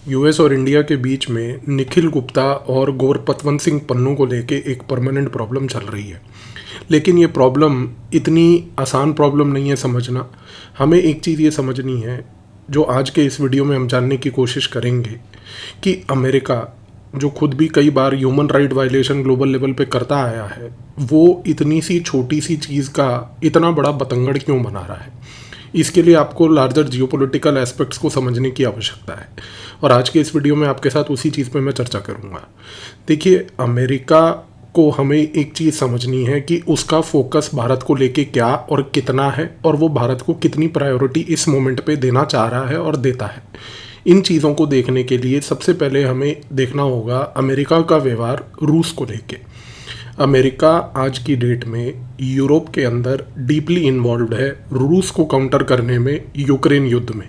US और India के बीच में निखिल गुप्ता और गुरपतवंत सिंह पन्नू को लेके एक परमानेंट प्रॉब्लम चल रही है। लेकिन ये प्रॉब्लम इतनी आसान प्रॉब्लम नहीं है समझना। हमें एक चीज़ ये समझनी है, जो आज के इस वीडियो में हम जानने की कोशिश करेंगे कि अमेरिका, जो खुद भी कई बार human right violation global level पे करता आया है, वो इतनी सी छोटी सी चीज़ का इतना बड़ा बतंगड़ क्यों बना रहा है। इसके लिए आपको लार्जर जियोपॉलिटिकल एस्पेक्ट्स को समझने की आवश्यकता है, और आज के इस वीडियो में आपके साथ उसी चीज़ पे मैं चर्चा करूँगा। देखिए, अमेरिका को हमें एक चीज़ समझनी है कि उसका फोकस भारत को लेके क्या और कितना है, और वो भारत को कितनी प्रायोरिटी इस मोमेंट पे देना चाह रहा है और देता है। इन चीज़ों को देखने के लिए सबसे पहले हमें देखना होगा अमेरिका का व्यवहार रूस को लेके। अमेरिका आज की डेट में यूरोप के अंदर डीपली इन्वॉल्व्ड है रूस को काउंटर करने में, यूक्रेन युद्ध में।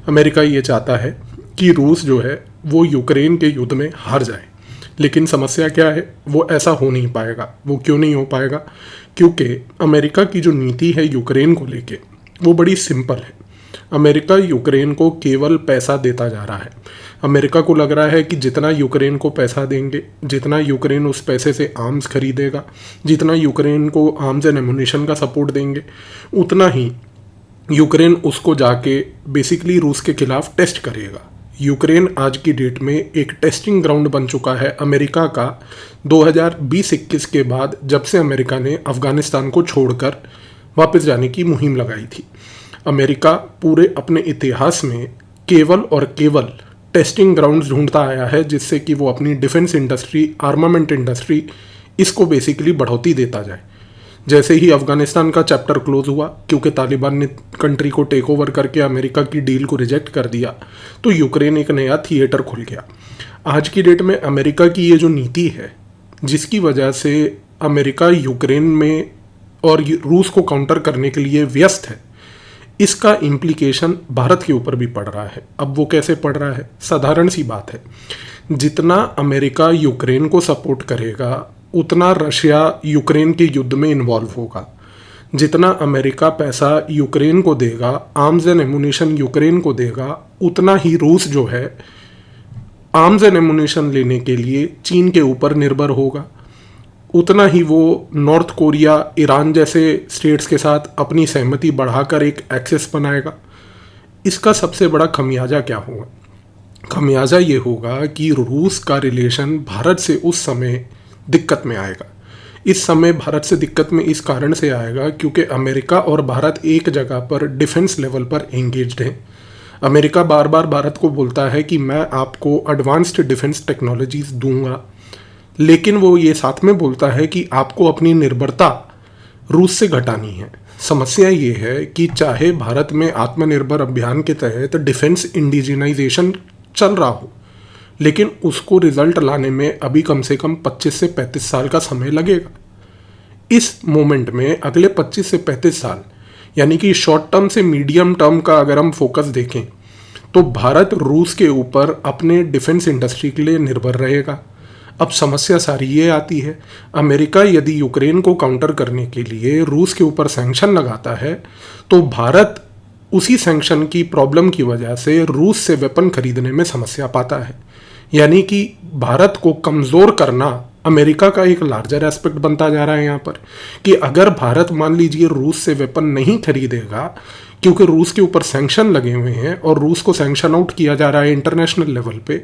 अमेरिका ये चाहता है कि रूस जो है वो यूक्रेन के युद्ध में हार जाए। लेकिन समस्या क्या है, वो ऐसा हो नहीं पाएगा। वो क्यों नहीं हो पाएगा? क्योंकि अमेरिका की जो नीति है यूक्रेन को लेके, वो बड़ी सिंपल है। अमेरिका यूक्रेन को केवल पैसा देता जा रहा है। अमेरिका को लग रहा है कि जितना यूक्रेन को पैसा देंगे, जितना यूक्रेन उस पैसे से आर्म्स खरीदेगा, जितना यूक्रेन को आर्म्स एंड एमुनिशन का सपोर्ट देंगे, उतना ही यूक्रेन उसको जाके बेसिकली रूस के खिलाफ टेस्ट करेगा। यूक्रेन आज की डेट में एक टेस्टिंग ग्राउंड बन चुका है अमेरिका का 2020-21 के बाद, जब से अमेरिका ने अफ़गानिस्तान को छोड़कर वापस जाने की मुहिम लगाई थी। अमेरिका पूरे अपने इतिहास में केवल और केवल टेस्टिंग ग्राउंड्स ढूंढता आया है, जिससे कि वो अपनी डिफेंस इंडस्ट्री, आर्मामेंट इंडस्ट्री, इसको बेसिकली बढ़ोतरी देता जाए। जैसे ही अफगानिस्तान का चैप्टर क्लोज हुआ, क्योंकि तालिबान ने कंट्री को टेक ओवर करके अमेरिका की डील को रिजेक्ट कर दिया, तो यूक्रेन एक नया थिएटर खुल गया। आज की डेट में अमेरिका की ये जो नीति है, जिसकी वजह से अमेरिका यूक्रेन में और रूस को काउंटर करने के लिए व्यस्त है, इसका इम्प्लीकेशन भारत के ऊपर भी पड़ रहा है। अब वो कैसे पड़ रहा है? साधारण सी बात है, जितना अमेरिका यूक्रेन को सपोर्ट करेगा, उतना रशिया यूक्रेन के युद्ध में इन्वॉल्व होगा। जितना अमेरिका पैसा यूक्रेन को देगा, आर्म्स एंड एमुनिशन यूक्रेन को देगा, उतना ही रूस जो है आर्म्स एंड एमुनिशन लेने के लिए चीन के ऊपर निर्भर होगा। उतना ही वो नॉर्थ कोरिया, ईरान जैसे स्टेट्स के साथ अपनी सहमति बढ़ाकर एक एक्सेस बनाएगा। इसका सबसे बड़ा खमियाजा क्या होगा? खमियाजा ये होगा कि रूस का रिलेशन भारत से उस समय दिक्कत में आएगा। इस समय भारत से दिक्कत में इस कारण से आएगा क्योंकि अमेरिका और भारत एक जगह पर डिफेंस लेवल पर एंगेज्ड हैं। अमेरिका बार बार भारत को बोलता है कि मैं आपको एडवांस्ड डिफेंस टेक्नोलॉजीज दूंगा, लेकिन वो ये साथ में बोलता है कि आपको अपनी निर्भरता रूस से घटानी है। समस्या ये है कि चाहे भारत में आत्मनिर्भर अभियान के तहत डिफेंस इंडिजिनाइजेशन चल रहा हो, लेकिन उसको रिजल्ट लाने में अभी कम से कम 25 से 35 साल का समय लगेगा। इस मोमेंट में अगले 25 से 35 साल, यानी कि शॉर्ट टर्म से मीडियम टर्म का अगर हम फोकस देखें, तो भारत रूस के ऊपर अपने डिफेंस इंडस्ट्री के लिए निर्भर रहेगा। अब समस्या सारी ये आती है, अमेरिका यदि यूक्रेन को काउंटर करने के लिए रूस के ऊपर सैंक्शन लगाता है, तो भारत उसी सैंक्शन की प्रॉब्लम की वजह से रूस से वेपन खरीदने में समस्या पाता है। यानी कि भारत को कमज़ोर करना अमेरिका का एक लार्जर एस्पेक्ट बनता जा रहा है यहाँ पर, कि अगर भारत मान लीजिए रूस से वेपन नहीं खरीदेगा, क्योंकि रूस के ऊपर सैंक्शन लगे हुए हैं और रूस को सैंक्शन आउट किया जा रहा है इंटरनेशनल लेवल पे,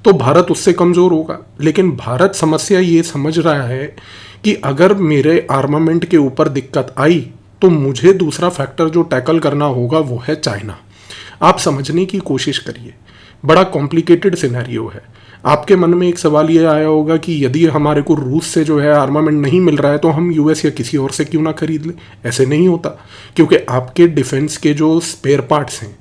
तो भारत उससे कमज़ोर होगा। लेकिन भारत समस्या ये समझ रहा है कि अगर मेरे आर्मामेंट के ऊपर दिक्कत आई, तो मुझे दूसरा फैक्टर जो टैकल करना होगा वो है चाइना। आप समझने की कोशिश करिए, बड़ा कॉम्प्लिकेटेड सिनेरियो है। आपके मन में एक सवाल ये आया होगा कि यदि हमारे को रूस से जो है आर्मामेंट नहीं मिल रहा है, तो हम यूएस या किसी और से क्यों ना खरीद लें? ऐसे नहीं होता, क्योंकि आपके डिफेंस के जो स्पेयर पार्ट्स हैं,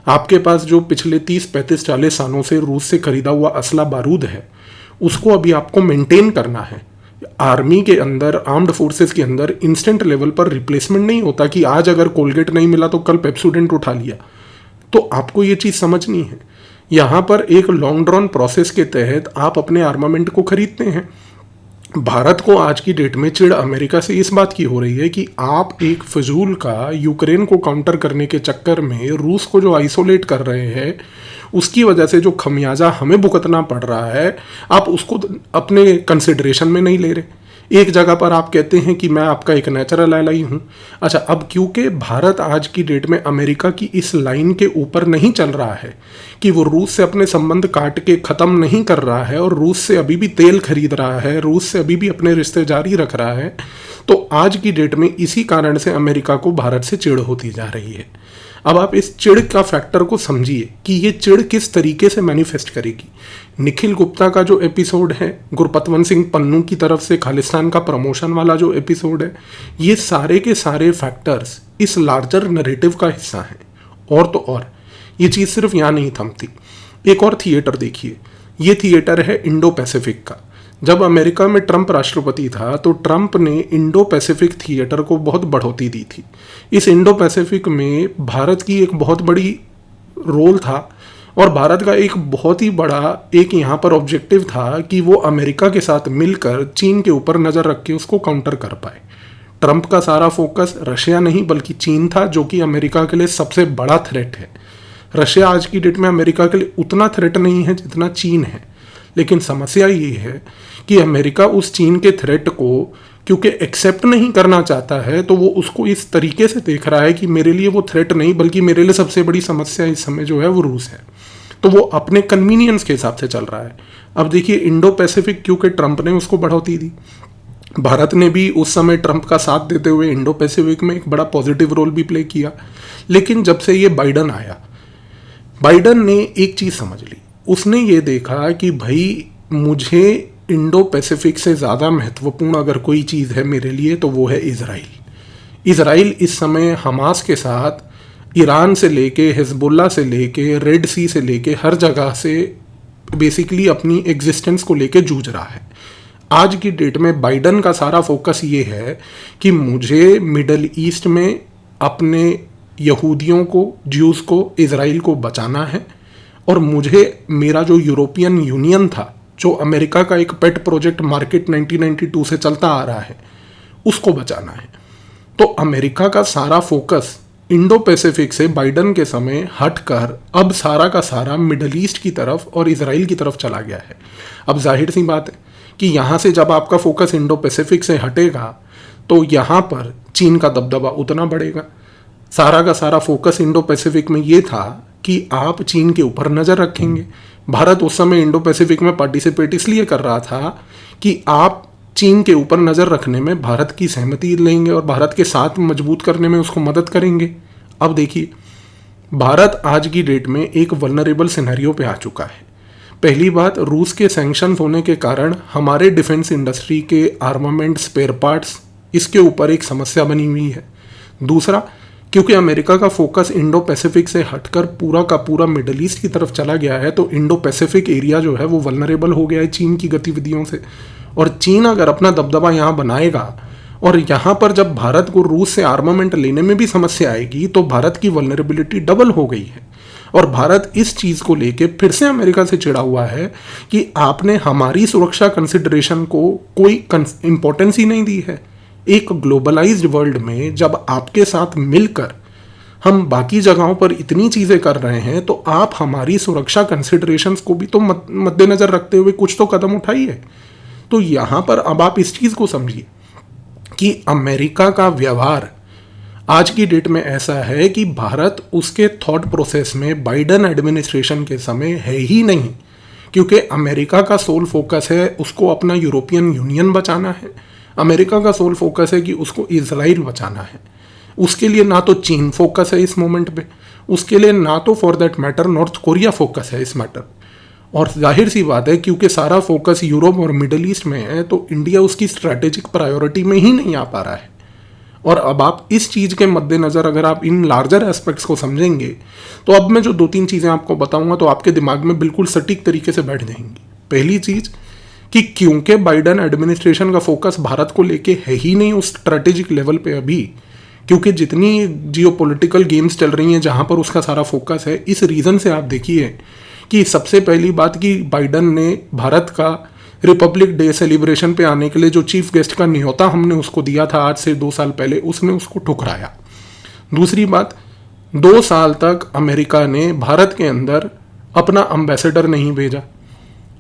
आपके पास जो पिछले 30, 35, 40 सालों से रूस से खरीदा हुआ असला बारूद है, उसको अभी आपको मेंटेन करना है। आर्मी के अंदर, आर्म्ड फोर्सेस के अंदर इंस्टेंट लेवल पर रिप्लेसमेंट नहीं होता कि आज अगर कोलगेट नहीं मिला तो कल पेप्सोडेंट उठा लिया। तो आपको ये चीज़ समझनी है, यहाँ पर एक लॉन्ग ड्रॉन प्रोसेस के तहत आप अपने आर्मामेंट को खरीदते हैं। भारत को आज की डेट में चिढ़ अमेरिका से इस बात की हो रही है कि आप एक फजूल का यूक्रेन को काउंटर करने के चक्कर में रूस को जो आइसोलेट कर रहे हैं, उसकी वजह से जो खमियाजा हमें भुगतना पड़ रहा है, आप उसको अपने कंसिडरेशन में नहीं ले रहे। एक जगह पर आप कहते हैं कि मैं आपका एक नेचुरल एलाई हूँ। अच्छा, अब क्योंकि भारत आज की डेट में अमेरिका की इस लाइन के ऊपर नहीं चल रहा है कि वो रूस से अपने संबंध काट के ख़त्म नहीं कर रहा है और रूस से अभी भी तेल खरीद रहा है, रूस से अभी भी अपने रिश्ते जारी रख रहा है, तो आज की डेट में इसी कारण से अमेरिका को भारत से चिढ़ होती जा रही है। अब आप इस चिढ़ का फैक्टर को समझिए कि ये चिढ़ किस तरीके से मैनिफेस्ट करेगी। निखिल गुप्ता का जो एपिसोड है, गुरपतवंत सिंह पन्नू की तरफ से खालिस्तान का प्रमोशन वाला जो एपिसोड है, ये सारे के सारे फैक्टर्स इस लार्जर नरेटिव का हिस्सा हैं। और तो और ये चीज़ सिर्फ यहाँ नहीं थमती। एक और थिएटर देखिए, ये थिएटर है इंडो पैसिफिक का। जब अमेरिका में ट्रंप राष्ट्रपति था तो ट्रंप ने इंडो पैसिफिक थिएटर को बहुत बढ़ोतरी दी थी। इस इंडो पैसिफिक में भारत की एक बहुत बड़ी रोल था और भारत का एक बहुत ही बड़ा एक यहाँ पर ऑब्जेक्टिव था कि वो अमेरिका के साथ मिलकर चीन के ऊपर नज़र रख के उसको काउंटर कर पाए। ट्रंप का सारा फोकस रशिया नहीं बल्कि चीन था, जो कि अमेरिका के लिए सबसे बड़ा थ्रेट है। रशिया आज की डेट में अमेरिका के लिए उतना थ्रेट नहीं है जितना चीन है, लेकिन समस्या ये है कि अमेरिका उस चीन के थ्रेट को क्योंकि एक्सेप्ट नहीं करना चाहता है, तो वो उसको इस तरीके से देख रहा है कि मेरे लिए वो थ्रेट नहीं बल्कि मेरे लिए सबसे बड़ी समस्या इस समय जो है वो रूस है। तो वो अपने कन्वीनियंस के हिसाब से चल रहा है। अब देखिए, इंडो पैसिफिक क्योंकि ट्रंप ने उसको बढ़ोतरी दी, भारत ने भी उस समय ट्रंप का साथ देते हुए इंडो पैसिफिक में एक बड़ा पॉजिटिव रोल भी प्ले किया। लेकिन जब से ये बाइडन आया, बाइडन ने एक चीज़ समझ ली। उसने ये देखा कि भाई मुझे इंडो पैसिफिक से ज़्यादा महत्वपूर्ण अगर कोई चीज़ है मेरे लिए तो वो है इज़राइल। इज़राइल इस समय हमास के साथ ईरान से लेके हिजबुल्ला से लेके रेड सी से लेके हर जगह से बेसिकली अपनी एग्जिस्टेंस को लेके जूझ रहा है। आज की डेट में बाइडन का सारा फोकस ये है कि मुझे मिडल ईस्ट में अपने यहूदियों को, ज्यूज़ को, इज़राइल को बचाना है और मुझे मेरा जो यूरोपियन यूनियन था, जो अमेरिका का एक पेट प्रोजेक्ट मार्केट 1992 से चलता आ रहा है, उसको बचाना है। तो अमेरिका का सारा फोकस इंडो पैसिफिक से बाइडन के समय हटकर अब सारा का सारा मिडल ईस्ट की तरफ और इजराइल की तरफ चला गया है। अब जाहिर सी बात है कि यहाँ से जब आपका फोकस इंडो पैसिफिक से हटेगा तो यहाँ पर चीन का दबदबा उतना बढ़ेगा। सारा का सारा फोकस इंडो पैसिफिक में ये था कि आप चीन के ऊपर नज़र रखेंगे। भारत उस समय इंडो पैसिफिक में पार्टिसिपेट इसलिए कर रहा था कि आप चीन के ऊपर नज़र रखने में भारत की सहमति लेंगे और भारत के साथ मजबूत करने में उसको मदद करेंगे। अब देखिए, भारत आज की डेट में एक वल्नरेबल सिनेरियो पे आ चुका है। पहली बात, रूस के सैंक्शंस होने के कारण हमारे डिफेंस इंडस्ट्री के आर्मामेंट, स्पेयर पार्ट्स, इसके ऊपर एक समस्या बनी हुई है। दूसरा, क्योंकि अमेरिका का फोकस इंडो पैसिफिक से हटकर पूरा का पूरा मिडल ईस्ट की तरफ चला गया है, तो इंडो पैसिफिक एरिया जो है वो वल्नरेबल हो गया है चीन की गतिविधियों से। और चीन अगर अपना दबदबा यहाँ बनाएगा और यहाँ पर जब भारत को रूस से आर्मामेंट लेने में भी समस्या आएगी तो भारत की वल्नरेबिलिटी डबल हो गई है। और भारत इस चीज़ को लेके फिर से अमेरिका से चिढ़ा हुआ है कि आपने हमारी सुरक्षा कंसिडरेशन को कोई इंपॉर्टेंस ही नहीं दी है। एक ग्लोबलाइज्ड वर्ल्ड में जब आपके साथ मिलकर हम बाकी जगहों पर इतनी चीज़ें कर रहे हैं तो आप हमारी सुरक्षा कंसिडरेशंस को भी तो मद्देनज़र रखते हुए कुछ तो कदम उठाइए। तो यहाँ पर अब आप इस चीज़ को समझिए कि अमेरिका का व्यवहार आज की डेट में ऐसा है कि भारत उसके थॉट प्रोसेस में बाइडन एडमिनिस्ट्रेशन के समय है ही नहीं, क्योंकि अमेरिका का सोल फोकस है उसको अपना यूरोपियन यूनियन बचाना है। अमेरिका का सोल फोकस है कि उसको इजराइल बचाना है। उसके लिए ना तो चीन फोकस है इस मोमेंट पे, उसके लिए ना तो for that matter north Korea focus है इस मैटर। और जाहिर सी बात है क्योंकि सारा फोकस यूरोप और मिडल ईस्ट में है तो इंडिया उसकी स्ट्रैटेजिक प्रायोरिटी में ही नहीं आ पा रहा है। और अब आप इस चीज़ के मद्देनज़र अगर आप इन लार्जर एस्पेक्ट्स को समझेंगे तो अब मैं जो 2-3 चीज़ें आपको बताऊंगा तो आपके दिमाग में बिल्कुल सटीक तरीके से बैठ जाएंगी। पहली चीज़ कि क्योंकि बाइडन एडमिनिस्ट्रेशन का फोकस भारत को लेके है ही नहीं उस स्ट्रैटेजिक लेवल पे अभी, क्योंकि जितनी जियोपॉलिटिकल गेम्स चल रही हैं जहाँ पर उसका सारा फोकस है, इस रीज़न से आप देखिए कि सबसे पहली बात कि बाइडन ने भारत का रिपब्लिक डे सेलिब्रेशन पे आने के लिए जो चीफ गेस्ट का न्योता हमने उसको दिया था आज से 2 साल पहले, उसने उसको ठुकराया। दूसरी बात, 2 साल तक अमेरिका ने भारत के अंदर अपना अम्बेसडर नहीं भेजा,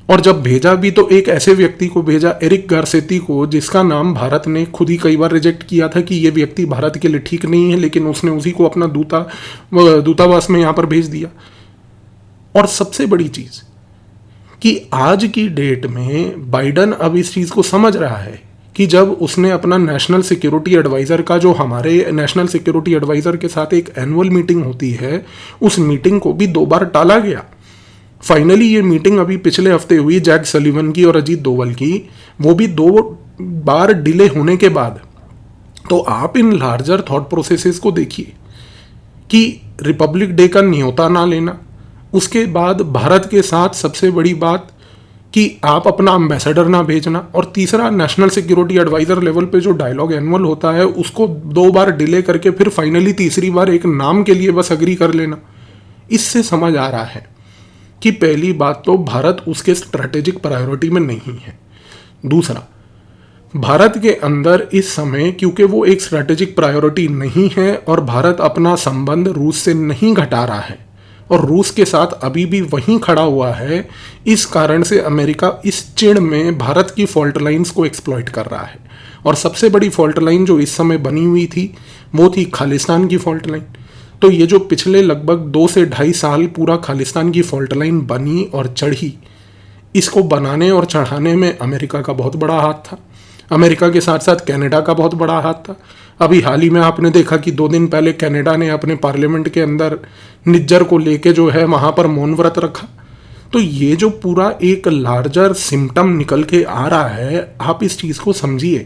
और जब भेजा भी तो एक ऐसे व्यक्ति को भेजा, एरिक गारसेती को, जिसका नाम भारत ने खुद ही कई बार रिजेक्ट किया था कि ये व्यक्ति भारत के लिए ठीक नहीं है, लेकिन उसने उसी को अपना दूतावास में यहाँ पर भेज दिया। और सबसे बड़ी चीज़ कि आज की डेट में बाइडन अब इस चीज़ को समझ रहा है कि जब उसने अपना नेशनल सिक्योरिटी एडवाइज़र का, जो हमारे नेशनल सिक्योरिटी एडवाइज़र के साथ एक एनुअल मीटिंग होती है, उस मीटिंग को भी 2 बार टाला गया। फाइनली ये मीटिंग अभी पिछले हफ्ते हुई जैक सलीवन की और अजीत डोवाल की, वो भी 2 बार डिले होने के बाद। तो आप इन लार्जर थॉट प्रोसेसेस को देखिए कि रिपब्लिक डे का न्योता ना लेना, उसके बाद भारत के साथ सबसे बड़ी बात कि आप अपना एम्बेसडर ना भेजना, और तीसरा नेशनल सिक्योरिटी एडवाइज़र लेवल पे जो डायलॉग एनुअल होता है उसको 2 बार डिले करके फिर फाइनली तीसरी बार एक नाम के लिए बस अग्री कर लेना। इससे समझ आ रहा है कि पहली बात तो भारत उसके स्ट्रैटेजिक प्रायोरिटी में नहीं है। दूसरा, भारत के अंदर इस समय क्योंकि वो एक स्ट्रैटेजिक प्रायोरिटी नहीं है और भारत अपना संबंध रूस से नहीं घटा रहा है और रूस के साथ अभी भी वहीं खड़ा हुआ है, इस कारण से अमेरिका इस चिड़ में भारत की फॉल्ट लाइन्स को एक्सप्लॉइट कर रहा है। और सबसे बड़ी फॉल्ट लाइन जो इस समय बनी हुई थी वो थी खालिस्तान की फॉल्ट लाइन। तो ये जो पिछले लगभग 2 से 2.5 साल पूरा खालिस्तान की फॉल्ट लाइन बनी और चढ़ी, इसको बनाने और चढ़ाने में अमेरिका का बहुत बड़ा हाथ था। अमेरिका के साथ साथ कनाडा का बहुत बड़ा हाथ था। अभी हाल ही में आपने देखा कि 2 दिन पहले कनाडा ने अपने पार्लियामेंट के अंदर निज्जर को लेके जो है वहाँ पर मौन व्रत रखा। तो ये जो पूरा एक लार्जर सिम्टम निकल के आ रहा है, आप इस चीज़ को समझिए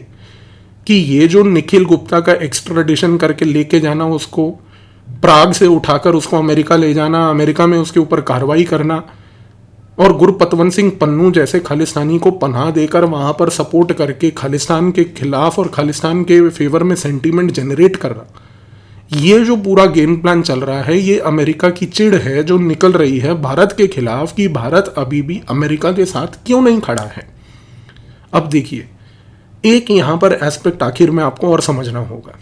कि ये जो निखिल गुप्ता का एक्स्ट्राडिशन करके लेके जाना, उसको प्राग से उठाकर उसको अमेरिका ले जाना, अमेरिका में उसके ऊपर कार्रवाई करना, और गुरपतवंत सिंह पन्नू जैसे खालिस्तानी को पनाह देकर वहाँ पर सपोर्ट करके खालिस्तान के खिलाफ और खालिस्तान के फेवर में सेंटीमेंट जनरेट कर रहा, ये जो पूरा गेम प्लान चल रहा है, ये अमेरिका की चिढ़ है जो निकल रही है भारत के खिलाफ कि भारत अभी भी अमेरिका के साथ क्यों नहीं खड़ा है। अब देखिए, एक यहाँ पर एस्पेक्ट आखिर में आपको और समझना होगा।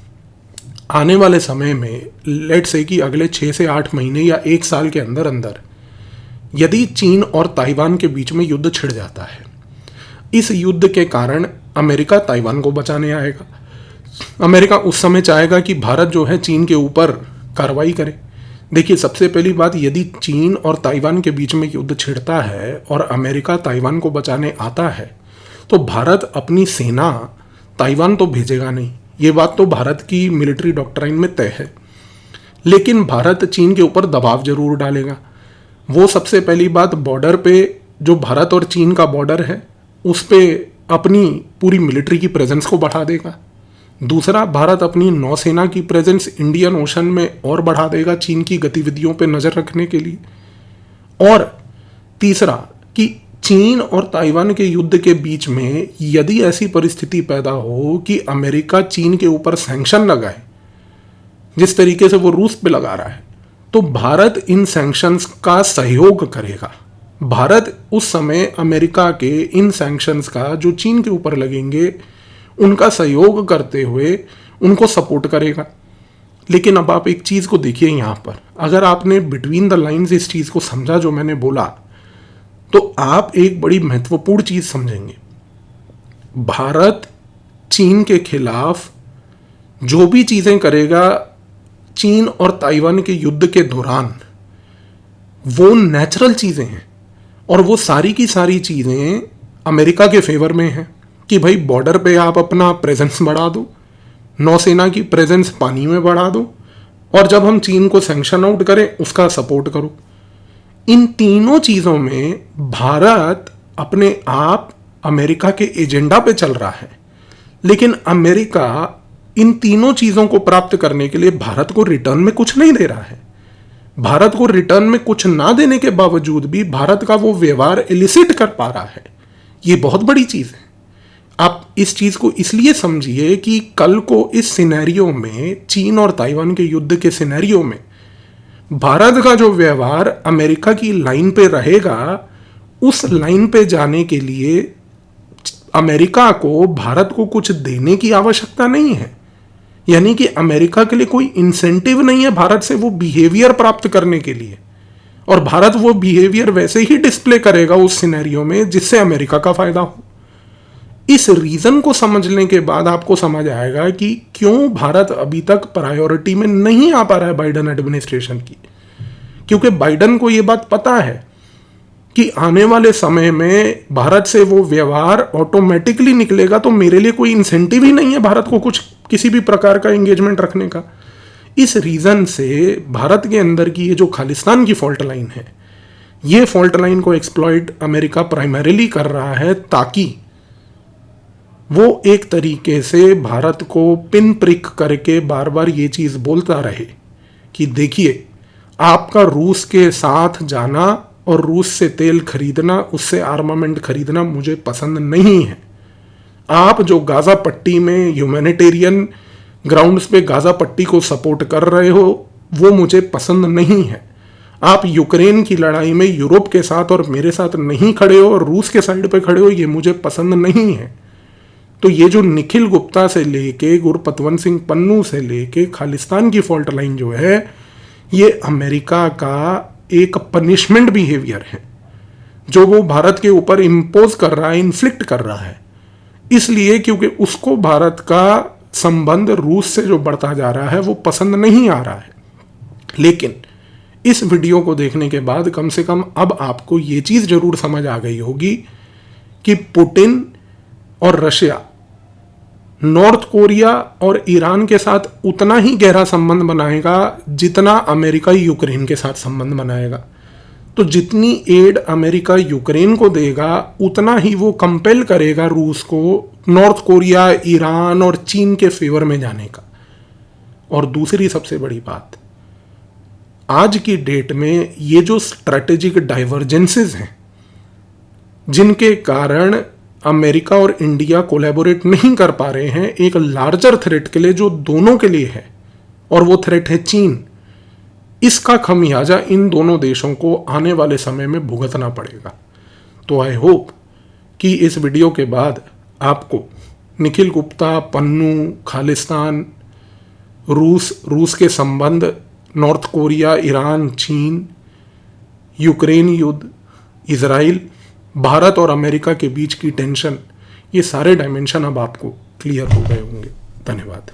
आने वाले समय में लेट से कि अगले 6 से 8 महीने या 1 साल के अंदर अंदर यदि चीन और ताइवान के बीच में युद्ध छिड़ जाता है, इस युद्ध के कारण अमेरिका ताइवान को बचाने आएगा। अमेरिका उस समय चाहेगा कि भारत जो है चीन के ऊपर कार्रवाई करे। देखिए, सबसे पहली बात, यदि चीन और ताइवान के बीच में युद्ध छिड़ता है और अमेरिका ताइवान को बचाने आता है, तो भारत अपनी सेना ताइवान तो भेजेगा नहीं, ये बात तो भारत की मिलिट्री डॉक्ट्राइन में तय है। लेकिन भारत चीन के ऊपर दबाव जरूर डालेगा। वो सबसे पहली बात, बॉर्डर पे जो भारत और चीन का बॉर्डर है उस पे अपनी पूरी मिलिट्री की प्रेजेंस को बढ़ा देगा। दूसरा, भारत अपनी नौसेना की प्रेजेंस इंडियन ओशन में और बढ़ा देगा चीन की गतिविधियों पे नज़र रखने के लिए। और तीसरा कि चीन और ताइवान के युद्ध के बीच में यदि ऐसी परिस्थिति पैदा हो कि अमेरिका चीन के ऊपर सैंक्शन लगाए, जिस तरीके से वो रूस पे लगा रहा है, तो भारत इन सैंक्शंस का सहयोग करेगा। भारत उस समय अमेरिका के इन सैंक्शंस का जो चीन के ऊपर लगेंगे उनका सहयोग करते हुए उनको सपोर्ट करेगा। लेकिन अब आप एक चीज़ को देखिए यहाँ पर, अगर आपने बिटवीन द लाइन्स इस चीज़ को समझा जो मैंने बोला, तो आप एक बड़ी महत्वपूर्ण चीज़ समझेंगे। भारत चीन के खिलाफ जो भी चीज़ें करेगा चीन और ताइवान के युद्ध के दौरान, वो नेचुरल चीज़ें हैं और वो सारी की सारी चीज़ें अमेरिका के फेवर में हैं कि भाई बॉर्डर पे आप अपना प्रेजेंस बढ़ा दो, नौसेना की प्रेजेंस पानी में बढ़ा दो, और जब हम चीन को सैंक्शन आउट करें उसका सपोर्ट करो। इन तीनों चीज़ों में भारत अपने आप अमेरिका के एजेंडा पे चल रहा है, लेकिन अमेरिका इन तीनों चीज़ों को प्राप्त करने के लिए भारत को रिटर्न में कुछ नहीं दे रहा है। भारत को रिटर्न में कुछ ना देने के बावजूद भी भारत का वो व्यवहार एलिसिट कर पा रहा है। ये बहुत बड़ी चीज़ है। आप इस चीज़ को इसलिए समझिए कि कल को इस सिनेरियो में, चीन और ताइवान के युद्ध के सिनेरियो में, भारत का जो व्यवहार अमेरिका की लाइन पे रहेगा, उस लाइन पे जाने के लिए अमेरिका को भारत को कुछ देने की आवश्यकता नहीं है। यानी कि अमेरिका के लिए कोई इंसेंटिव नहीं है भारत से वो बिहेवियर प्राप्त करने के लिए। और भारत वो बिहेवियर वैसे ही डिस्प्ले करेगा उस सिनेरियो में जिससे अमेरिका का फायदा हो। इस रीजन को समझने के बाद आपको समझ आएगा कि क्यों भारत अभी तक प्रायोरिटी में नहीं आ पा रहा है बाइडन एडमिनिस्ट्रेशन की। क्योंकि बाइडन को ये बात पता है कि आने वाले समय में भारत से वो व्यवहार ऑटोमेटिकली निकलेगा, तो मेरे लिए कोई इंसेंटिव ही नहीं है भारत को कुछ किसी भी प्रकार का एंगेजमेंट रखने का। इस रीजन से भारत के अंदर की ये जो खालिस्तान की फॉल्ट लाइन है, ये फॉल्ट लाइन को एक्सप्लॉइट अमेरिका प्राइमरीली कर रहा है ताकि वो एक तरीके से भारत को पिन प्रिक करके बार बार ये चीज बोलता रहे कि देखिए, आपका रूस के साथ जाना और रूस से तेल खरीदना, उससे आर्मामेंट खरीदना मुझे पसंद नहीं है। आप जो गाजा पट्टी में ह्यूमैनिटेरियन ग्राउंड्स पे गाजा पट्टी को सपोर्ट कर रहे हो, वो मुझे पसंद नहीं है। आप यूक्रेन की लड़ाई में यूरोप के साथ और मेरे साथ नहीं खड़े हो और रूस के साइड पे खड़े हो, ये मुझे पसंद नहीं है। तो ये जो निखिल गुप्ता से लेके गुरपतवंत सिंह पन्नू से लेके खालिस्तान की फॉल्ट लाइन जो है, ये अमेरिका का एक पनिशमेंट बिहेवियर है जो वो भारत के ऊपर इम्पोज कर रहा है, इन्फ्लिक्ट कर रहा है। इसलिए क्योंकि उसको भारत का संबंध रूस से जो बढ़ता जा रहा है वो पसंद नहीं आ रहा है। लेकिन इस वीडियो को देखने के बाद कम से कम अब आपको ये चीज़ जरूर समझ आ गई होगी कि पुतिन और रशिया नॉर्थ कोरिया और ईरान के साथ उतना ही गहरा संबंध बनाएगा जितना अमेरिका यूक्रेन के साथ संबंध बनाएगा। तो जितनी एड अमेरिका यूक्रेन को देगा उतना ही वो कंपेल करेगा रूस को नॉर्थ कोरिया, ईरान और चीन के फेवर में जाने का। और दूसरी सबसे बड़ी बात, आज की डेट में ये जो स्ट्रेटेजिक डाइवर्जेंसेस हैं जिनके कारण अमेरिका और इंडिया कोलैबोरेट नहीं कर पा रहे हैं एक लार्जर थ्रेट के लिए जो दोनों के लिए है, और वो थ्रेट है चीन, इसका खमियाजा इन दोनों देशों को आने वाले समय में भुगतना पड़ेगा। तो आई होप कि इस वीडियो के बाद आपको निखिल गुप्ता, पन्नू, खालिस्तान, रूस के संबंध, नॉर्थ कोरिया, ईरान, चीन, यूक्रेन युद्ध, इजराइल, भारत और अमेरिका के बीच की टेंशन, ये सारे डायमेंशन अब आपको क्लियर हो गए होंगे। धन्यवाद।